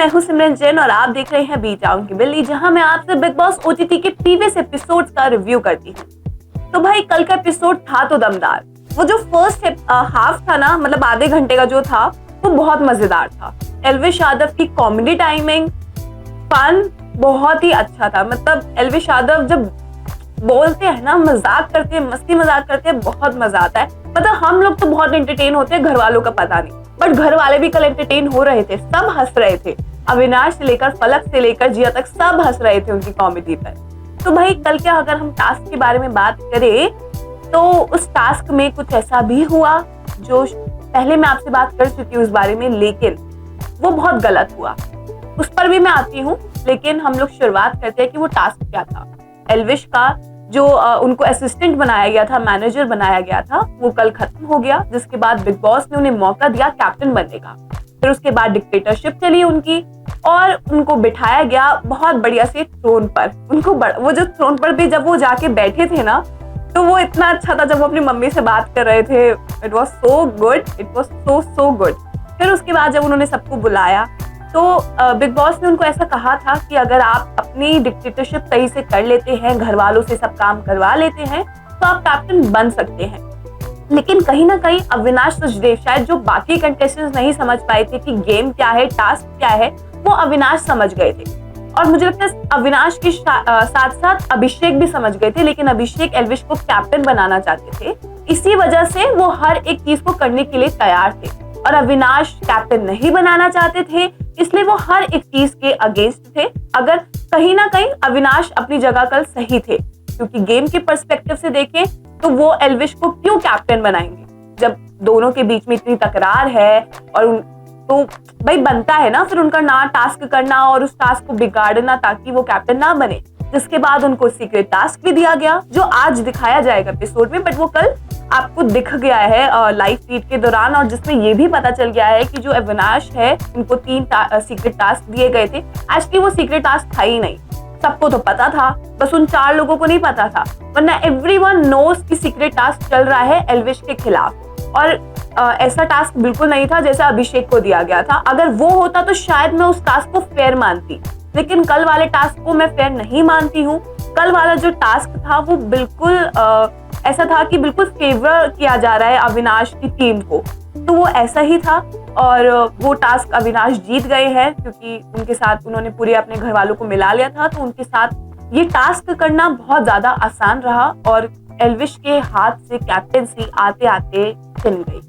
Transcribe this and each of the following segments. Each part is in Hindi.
मैं हूँ सिमरन जैन और आप देख रहे हैं बी टाउन की बिल्ली, जहां मैं आपसे बिग बॉस ओटीटी के प्रीवियस एपिसोड्स का रिव्यू करती हूँ। तो भाई कल का एपिसोड था तो दमदार। वो जो फर्स्ट हाफ था ना, मतलब आधे घंटे का जो था, वो बहुत मजेदार था। एल्विश यादव की कॉमेडी टाइमिंग, फन बहुत ही अच्छा था। मतलब एल्विश यादव जब बोलते हैं ना, मजाक करते हैं, मस्ती मजाक करते हैं, बहुत मजा आता है। मतलब हम लोग तो बहुत एंटरटेन होते हैं, घर वालों का पता नहीं, बट घर वाले भी कल एंटरटेन हो रहे थे, सब हंस रहे थे। अविनाश से लेकर फलक से लेकर जिया तक सब हंस रहे थे उनकी कॉमेडी पर। तो भाई कल क्या, अगर हम टास्क के बारे में बात करें तो उस टास्क में कुछ ऐसा भी हुआ जो पहले मैं आपसे बात कर चुकी हूँ उस बारे में, लेकिन वो बहुत गलत हुआ। उस पर भी मैं आती हूँ, लेकिन हम लोग शुरुआत करते हैं कि वो टास्क क्या था। एल्विश का जो उनको असिस्टेंट बनाया गया था, मैनेजर बनाया गया था, वो कल खत्म हो गया, जिसके बाद बिग बॉस ने उन्हें मौका दिया कैप्टन बनने का। फिर उसके बाद डिक्टेटरशिप चली उनकी और उनको बिठाया गया बहुत बढ़िया से थ्रोन पर। उनको वो जो थ्रोन पर भी जब वो जाके बैठे थे ना, तो वो इतना अच्छा था जब वो अपनी मम्मी से बात कर रहे थे। It was so good, it was so good. फिर उसके बाद जब उन्होंने सबको बुलाया तो बिग बॉस ने उनको ऐसा कहा था कि अगर आप अपनी डिक्टेटरशिप सही से कर लेते हैं, घर वालों से सब काम करवा लेते हैं, तो आप कैप्टन बन सकते हैं। लेकिन कहीं ना कहीं अविनाश सचदेव, शायद जो बाकी कंटेस्टेंट्स नहीं समझ पाए थे कि गेम क्या है, टास्क क्या है, वो अविनाश समझ गए थे। और मुझे लगता है अविनाश के साथ साथ अभिषेक भी समझ गए थे, लेकिन अभिषेक एल्विश को कैप्टन बनाना चाहते थे। इसी वजह से वो हर एक चीज को करने के लिए तैयार थे, और अविनाश कैप्टन नहीं बनाना चाहते थे, इसलिए वो हर एक चीज के अगेंस्ट थे। अगर कहीं ना कहीं अविनाश अपनी जगह कल सही थे, क्योंकि गेम के पर्सपेक्टिव से देखें तो वो एल्विश को क्यों कैप्टन बनाएंगे जब दोनों के बीच में इतनी तकरार है। और तो भाई बनता है ना फिर उनका ना टास्क करना और उस टास्क को बिगाड़ना ताकि वो कैप्टन ना बने। जिसके बाद उनको सीक्रेट टास्क भी दिया गया, जो आज दिखाया जाएगा एपिसोड में, बट वो कल आपको दिख गया है लाइव फीड के दौरान, और जिसमें ये भी पता चल गया है कि जो अविनाश है उनको 3 सीक्रेट टास्क दिए गए थे। एक्चुअली वो सीक्रेट टास्क था ही नहीं, सबको तो पता था, बस उन 4 लोगों को नहीं पता था। वरना एवरीवन नोस कि सीक्रेट टास्क चल रहा है एल्विश के खिलाफ। और ऐसा टास्क बिल्कुल नहीं था जैसा अभिषेक को दिया गया था। अगर वो होता तो शायद मैं उस टास्क को फेयर मानती, लेकिन कल वाले टास्क को मैं फेयर नहीं मानती हूँ। कल वाला जो टास्क था वो बिल्कुल ऐसा था कि बिल्कुल फेवर किया जा रहा है अविनाश की टीम को, तो वो ऐसा ही था। और वो टास्क अविनाश जीत गए हैं, क्योंकि उनके साथ उन्होंने पूरे अपने घर वालों को मिला लिया था, तो उनके साथ ये टास्क करना बहुत ज्यादा आसान रहा और एल्विश के हाथ से कैप्टेंसी आते आते छिन गई।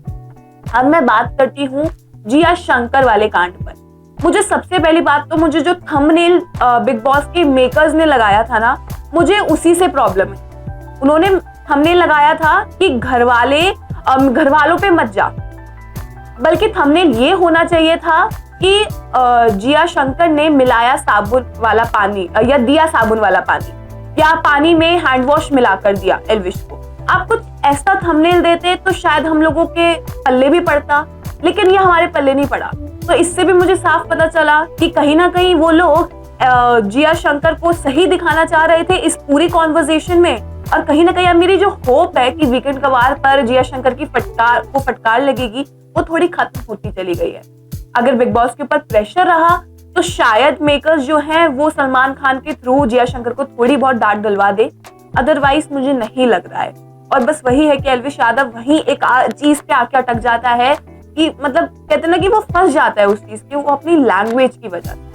अब मैं बात करती हूँ जिया शंकर वाले कांड पर। मुझे सबसे पहली बात तो मुझे जो थंबनेल बिग बॉस के मेकर्स ने लगाया था ना, मुझे उसी से प्रॉब्लम है। उन्होंने थंबनेल लगाया था कि घर वालों पे मत जा, बल्कि थंबनेल ये होना चाहिए था कि जिया शंकर ने मिलाया साबुन वाला पानी या दिया साबुन वाला पानी, या पानी में हैंड वॉश मिलाकर दिया एल्विश को। आप कुछ ऐसा थंबनेल देते तो शायद हम लोगों के पल्ले भी पड़ता, लेकिन ये हमारे पल्ले नहीं पड़ा। तो इससे भी मुझे साफ पता चला कि कहीं ना कहीं वो लोग जिया शंकर को सही दिखाना चाह रहे थे इस पूरी कॉन्वर्सेशन में। और कहीं ना कहीं अब मेरी जो होप है कि वीकेंड कवार पर जिया शंकर की फटकार लगेगी, वो थोड़ी खत्म होती चली गई है। अगर बिग बॉस के ऊपर प्रेशर रहा तो शायद मेकर्स जो हैं वो सलमान खान के थ्रू जिया शंकर को थोड़ी बहुत डांट डलवा दे, अदरवाइज मुझे नहीं लग रहा है। और बस वही है कि एल्विश यादव वही एक चीज पे आके अटक जाता है कि मतलब कहते ना कि वो फंस जाता है उस चीज के, वो अपनी लैंग्वेज की वजह से।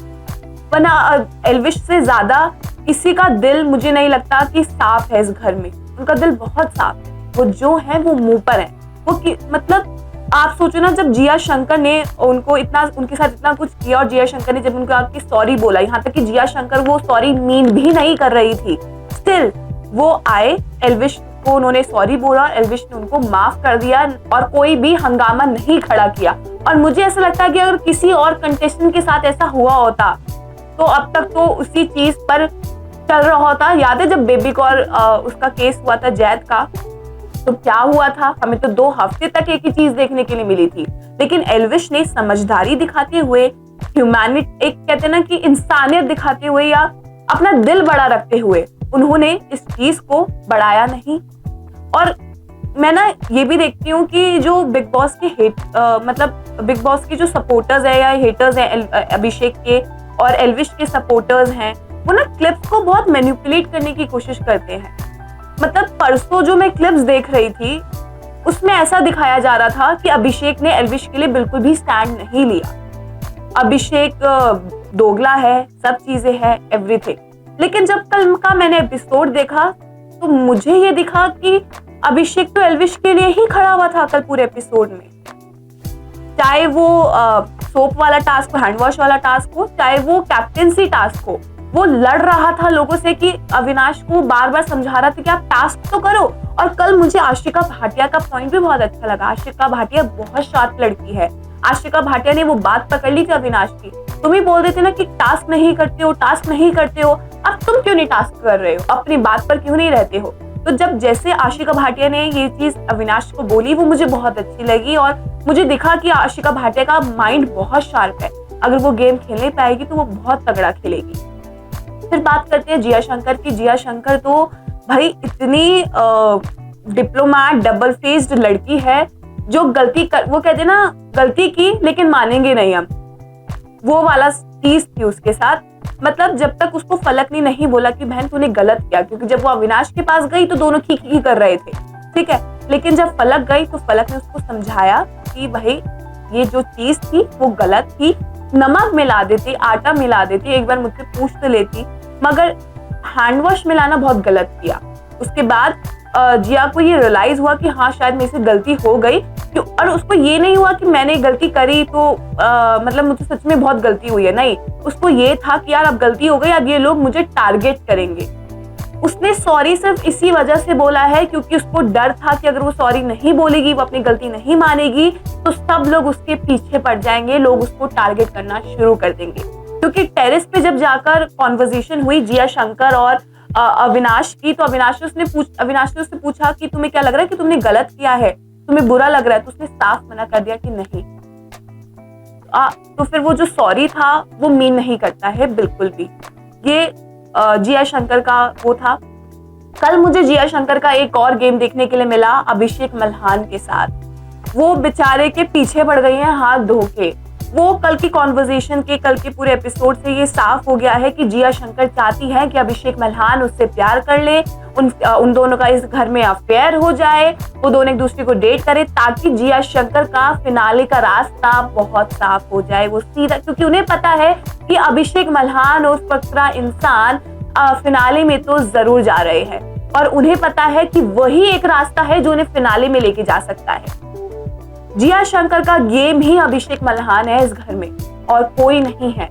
वरना एल्विश से ज्यादा किसी का दिल मुझे नहीं लगता कि साफ है इस घर में। उनका दिल बहुत साफ है, वो जो है वो मुंह पर है। वो मतलब आप सोचो ना, जब जिया शंकर ने उनके साथ इतना कुछ किया और जिया शंकर ने जब उनको आके सॉरी बोला, यहाँ तक कि जिया शंकर वो सॉरी मीन भी नहीं कर रही थी, स्टिल वो आए, एल्विश को उन्होंने सॉरी बोला, एल्विश ने उनको माफ कर दिया और कोई भी हंगामा नहीं खड़ा किया। और मुझे ऐसा लगता है कि अगर किसी और कंटेस्टेंट के साथ ऐसा हुआ होता तो अब तक तो उसी चीज पर चल रहा होता। याद है जब बेबी कौर उसका केस हुआ था जैद का, तो क्या हुआ था, हमें तो 2 हफ्ते तक एक ही चीज देखने के लिए मिली थी। लेकिन एल्विश ने समझदारी दिखाते हुए, ह्यूमैनिटी, एक कहते ना कि इंसानियत दिखाते हुए या अपना दिल बड़ा रखते हुए उन्होंने इस चीज को बढ़ाया नहीं। और मैं ना ये भी देखती हूँ कि जो बिग बॉस के मतलब बिग बॉस के जो सपोर्टर्स है या हेटर्स हैं अभिषेक के और एल्विश के सपोर्टर्स हैं, वो ना क्लिप्स को बहुत मैनिपुलेट करने की कोशिश करते हैं। मतलब परसों जो मैं क्लिप्स देख रही थी उसमें ऐसा दिखाया जा रहा था कि अभिषेक ने एल्विश के लिए बिल्कुल भी स्टैंड नहीं लिया। अभिषेक दोगला है, सब चीजें है, एवरीथिंग। लेकिन जब कल का मैंने एपिसोड देखा तो मुझे ये दिखा कि अभिषेक तो एल्विश के लिए ही खड़ा हुआ था कल पूरे एपिसोड में। चाहे वो सोप वाला टास्क, हैंड वॉश वाला टास्क हो, चाहे वो कैप्टेंसी टास्क हो, वो लड़ रहा था लोगों से कि अविनाश को बार बार समझा रहा था कि आप टास्क तो करो। और कल मुझे आशिका भाटिया का पॉइंट भी बहुत अच्छा लगा। आशिका भाटिया बहुत शार्प लड़की है। आशिका भाटिया ने वो बात पकड़ ली थी अविनाश की। तुम ही बोल रहे थे ना कि टास्क नहीं करते हो, टास्क नहीं करते हो, अब तुम क्यों नहीं टास्क कर रहे हो, अपनी बात पर क्यों नहीं रहते हो। तो जब जैसे आशिका भाटिया ने ये चीज अविनाश को बोली, वो मुझे बहुत अच्छी लगी और मुझे दिखा कि आशिका भाटिया का माइंड बहुत शार्प है। अगर वो गेम खेलने पाएगी तो वो बहुत तगड़ा खेलेगी। फिर बात करते हैं जिया शंकर की। जिया शंकर तो भाई इतनी डिप्लोमैट, डबल फेस्ड लड़की है जो वो कहते हैं ना, गलती की लेकिन मानेंगे नहीं हम, वो वाला चीज थी उसके साथ। मतलब जब तक उसको फलक ने नहीं बोला कि बहन तूने गलत किया, क्योंकि जब वो अविनाश के पास गई तो दोनों खी कर रहे थे, ठीक है। लेकिन जब फलक गई तो फलक ने उसको समझाया कि भाई ये जो चीज थी वो गलत थी, नमक मिला देती, आटा मिला देती, एक बार मुझसे पूछ तो लेती, मगर हैंड वॉश मिलाना बहुत गलत किया। उसके बाद जिया को ये रियलाइज हुआ कि हाँ शायद मेरे से गलती हो गई। और उसको ये नहीं हुआ कि मैंने गलती करी तो मतलब मुझसे सच में बहुत गलती हुई है, नहीं, उसको ये था कि यार अब गलती हो गई, अब ये लोग मुझे टारगेट करेंगे। उसने सॉरी सिर्फ इसी वजह से बोला है क्योंकि उसको डर था कि अगर वो सॉरी नहीं बोलेगी, वो अपनी गलती नहीं मानेगी, तो सब लोग उसके पीछे पड़ जाएंगे, लोग उसको टारगेट करना शुरू कर देंगे। क्योंकि टेरेस पे जब जाकर कॉन्वर्सेशन हुई जिया शंकर और अविनाश की, तो अविनाश ने उससे पूछा कि तुम्हें क्या लग रहा है कि तुमने गलत किया है, तुम्हें बुरा लग रहा है, तो उसने साफ मना कर दिया कि नहीं। तो फिर वो जो सॉरी था वो मीन नहीं करता है बिल्कुल भी। ये जिया शंकर का वो था। कल मुझे जिया शंकर का एक और गेम देखने के लिए मिला अभिषेक मल्हान के साथ। वो बेचारे के पीछे पड़ गई हैं हाथ धो के। वो कल की कॉन्वर्सेशन के, कल के पूरे एपिसोड से ये साफ हो गया है कि जिया शंकर चाहती है कि अभिषेक मल्हान उससे प्यार कर ले, उन दोनों का इस घर में अफेयर हो जाए, वो दोनों एक दूसरे को डेट करे, ताकि जिया शंकर का फिनाले का रास्ता बहुत साफ हो जाए। वो सीधा, क्योंकि उन्हें पता है कि अभिषेक मल्हान और फकरा इंसान फिनाले में तो जरूर जा रहे हैं, और उन्हें पता है कि वही एक रास्ता है जो उन्हें फिनाले में लेके जा सकता है। जिया शंकर का गेम ही अभिषेक मल्हान है इस घर में, और कोई नहीं है।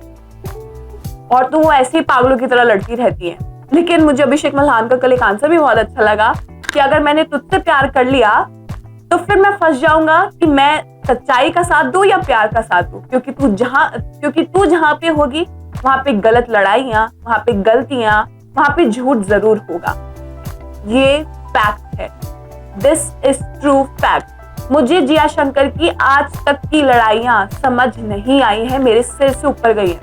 और तो वो ऐसे ही पागलों की तरह लड़ती रहती है। लेकिन मुझे अभिषेक मल्हान का कल एक आंसर भी बहुत अच्छा लगा कि अगर मैंने तुझसे प्यार कर लिया तो फिर मैं फंस जाऊंगा कि मैं सच्चाई का साथ दूं या प्यार का साथ दूं, क्योंकि तू जहां पे होगी वहां पे गलत लड़ाइयां, वहां पे गलतियां, वहां पे झूठ जरूर होगा। ये फैक्ट है, दिस इज ट्रू फैक्ट। मुझे जिया शंकर की आज तक की लड़ाइयां समझ नहीं आई है, मेरे सिर से ऊपर गई है।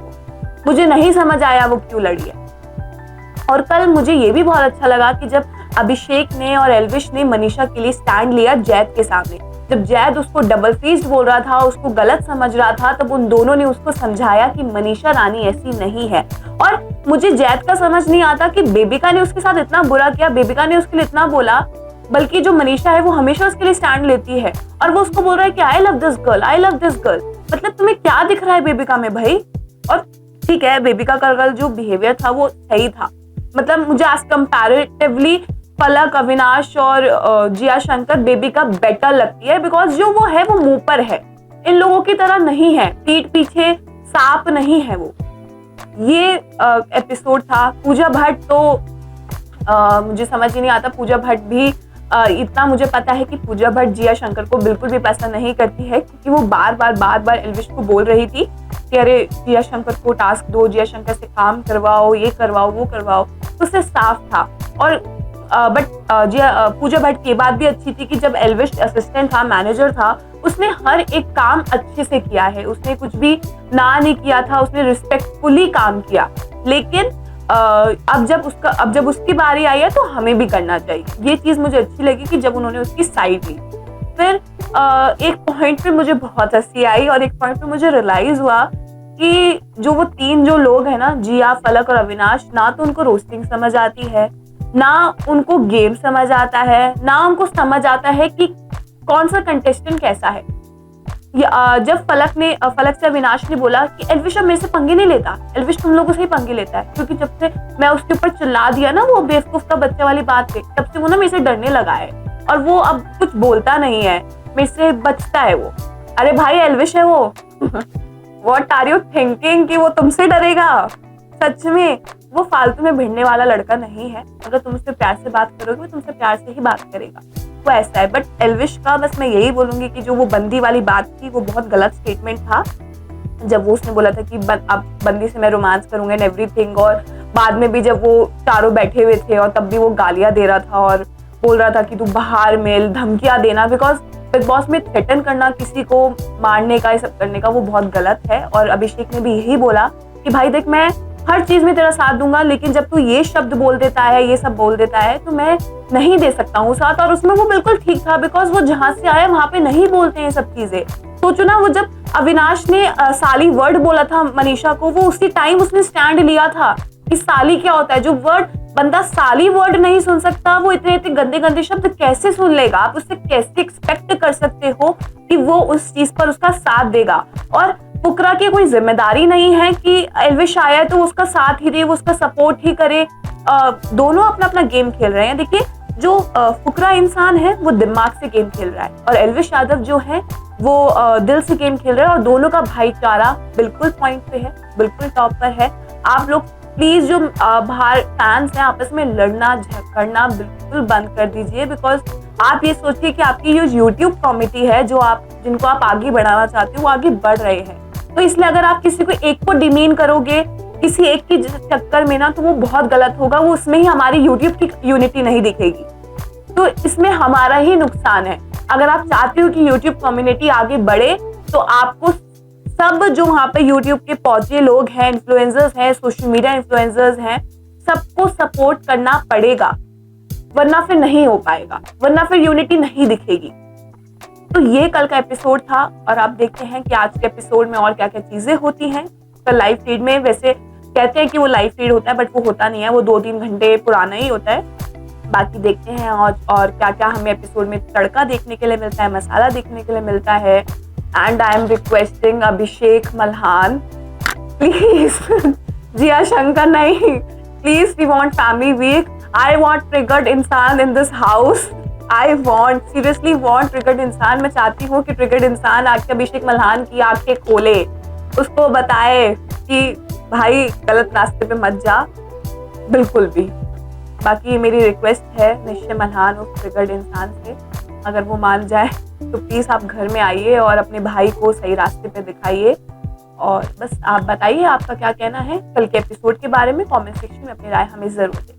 मुझे नहीं समझ आया वो क्यों लड़ी है। और कल मुझे ये भी बहुत अच्छा लगा कि जब अभिषेक ने और एल्विश ने मनीषा के लिए स्टैंड लिया जैद के सामने, जब जैद उसको डबल फेस्ड बोल रहा था, उसको गलत समझ रहा था, तब उन दोनों ने उसको समझाया कि मनीषा रानी ऐसी नहीं है। और मुझे जैद का समझ नहीं आता कि बेबिका ने उसके साथ इतना बुरा किया, बेबिका ने उसके लिए इतना बोला, बल्कि जो मनीषा है वो हमेशा उसके लिए स्टैंड लेती है, और वो उसको बोल रहा है कि I love this girl, I love this girl. मतलब तुम्हें क्या दिख रहा है बेबिका में भाई? और ठीक है, बेबिका का कल जो बिहेवियर था वो सही था। मतलब मुझे आज कंपैरेटिवली फलक, अविनाश और जिया शंकर बेबिका बेटर लगती है, बिकॉज जो वो है वो मुंह पर है, इन लोगों की तरह नहीं है, पीठ पीछे सांप नहीं है वो। ये एपिसोड था। पूजा भट्ट तो मुझे समझ ही नहीं आता। पूजा भट्ट भी इतना मुझे पता है कि पूजा भट्ट जिया शंकर को बिल्कुल भी पसंद नहीं करती है, क्योंकि वो बार बार एल्विश को बोल रही थी कि अरे जिया शंकर को टास्क दो, जिया शंकर से काम करवाओ, ये करवाओ, वो करवाओ। तो उससे साफ था। और बट पूजा भट्ट की बात भी अच्छी थी कि जब एल्विश असिस्टेंट था, मैनेजर था, उसने हर एक काम अच्छे से किया है, उसने कुछ भी ना नहीं किया था, उसने रिस्पेक्टफुली काम किया। लेकिन अब जब उसकी बारी आई है तो हमें भी करना चाहिए। ये चीज़ मुझे अच्छी लगी कि जब उन्होंने उसकी साइड ली। फिर एक पॉइंट पे मुझे बहुत हंसी आई और एक पॉइंट पे मुझे रियलाइज हुआ कि वो तीन जो लोग हैं ना, जिया, फलक और अविनाश, ना तो उनको रोस्टिंग समझ आती है, ना उनको गेम समझ आता है, ना उनको समझ आता है कि कौन सा कंटेस्टेंट कैसा है। जब फलक से अविनाश ने बोला कि एल्विश अब मेरे से पंगे नहीं लेता, एल्विश तुम लोगों से ही पंगे लेता है, क्योंकि जब से मैं उसके ऊपर चिल्ला दिया ना वो बेवकूफ का बच्चे वाली बात पे, तब से वो ना मेरे से डरने लगा है और वो अब कुछ बोलता नहीं है, मेरे से बचता है वो। अरे भाई, एल्विश है वो। व्हाट आर यू थिंकिंग कि वो तुमसे डरेगा? सच में वो फालतू में भिड़ने वाला लड़का नहीं है। अगर तुम उससे प्यार से बात करोगे वो तुमसे प्यार से ही बात करेगा, वो ऐसा है। बट एल्विश का बस मैं यही बोलूंगी कि जो वो बंदी वाली बात थी वो बहुत गलत स्टेटमेंट था। जब वो उसने बोला था कि अब बंदी से मैं रोमांस करूंगा एंड एवरीथिंग, और बाद में भी जब वो चारों बैठे हुए थे और तब भी वो गालियां दे रहा था और बोल रहा था कि तू बाहर मिल, धमकियां देना, बिकॉज बिग बॉस में थ्रेटन करना, किसी को मारने का, ये सब करने का, वो बहुत गलत है। और अभिषेक ने भी यही बोला कि भाई देख, मैं हर चीज में तेरा साथ दूंगा, लेकिन जब तू ये शब्द बोल देता है, ये सब बोल देता है, तो मैं नहीं दे सकता हूँ साथ। और उसमें वो बिल्कुल ठीक था, बिकॉज वो जहां से आया वहां पे नहीं बोलते हैं सब चीजें। सोचो ना, वो जब अविनाश ने साली वर्ड बोला था मनीषा को, वो उसी टाइम उसने स्टैंड लिया था कि साली क्या होता है। जो वर्ड बंदा साली वर्ड नहीं सुन सकता, वो इतने इतने गंदे गंदे शब्द कैसे सुन लेगा? आप उससे कैसे एक्सपेक्ट कर सकते हो कि वो उस चीज पर उसका साथ देगा? और फुकरा की कोई जिम्मेदारी नहीं है कि एल्विश आया है तो उसका साथ ही दे, वो उसका सपोर्ट ही करे। दोनों अपना अपना गेम खेल रहे हैं। देखिए, जो फुकरा इंसान है वो दिमाग से गेम खेल रहा है, और एल्विश यादव जो है वो दिल से गेम खेल रहा है। और दोनों का भाईचारा बिल्कुल पॉइंट पे है, बिल्कुल टॉप पर है। आप लोग प्लीज जो बाहर फैंस हैं, आपस में लड़ना झगड़ना बिल्कुल बंद कर दीजिए। बिकॉज आप ये सोचिए कि आपकी जो यूट्यूब कम्युनिटी है, जिनको आप आगे बढ़ाना चाहते हो, वो आगे बढ़ रहे हैं। तो इसलिए अगर आप किसी को एक को डिमीन करोगे किसी एक की चक्कर में ना, तो वो बहुत गलत होगा। वो उसमें ही हमारी यूट्यूब की यूनिटी नहीं दिखेगी, तो इसमें हमारा ही नुकसान है। अगर आप चाहते हो कि यूट्यूब कम्युनिटी आगे बढ़े, तो आपको सब जो वहां पे यूट्यूब के पहुंचे लोग हैं, इन्फ्लुएंसर्स हैं, सोशल मीडिया इन्फ्लुएंसर्स हैं, सबको सपोर्ट करना पड़ेगा, वरना फिर नहीं हो पाएगा, वरना फिर यूनिटी नहीं दिखेगी। तो ये कल का एपिसोड था, और आप देखते हैं कि आज के एपिसोड में और क्या क्या चीजें होती हैं। कल लाइव फीड में, वैसे कहते हैं कि वो लाइव फीड होता है, बट वो होता नहीं है, वो 2-3 घंटे पुराना ही होता है। बाकी देखते हैं और क्या क्या हमें एपिसोड में तड़का देखने के लिए मिलता है, मसाला देखने के लिए मिलता है। And I am requesting Abhishek Malhan, please Jiya Shankar नहीं, please, we want family week. I want triggered इंसान in this house. I want, seriously want triggered इंसान। मैं चाहती हूँ कि ट्रिगर्ड इंसान आके अभिषेक मल्हान की आंखें खोले, उसको बताए कि भाई गलत रास्ते पे मत जा, बिल्कुल भी। बाकी मेरी रिक्वेस्ट है निश्चय मल्हान उस ट्रिगर्ड इंसान से, अगर वो मान जाए तो प्लीज आप घर में आइए और अपने भाई को सही रास्ते पे दिखाइए। और बस आप बताइए आपका क्या कहना है कल के एपिसोड के बारे में। कमेंट सेक्शन में अपनी राय हमें जरूर दें।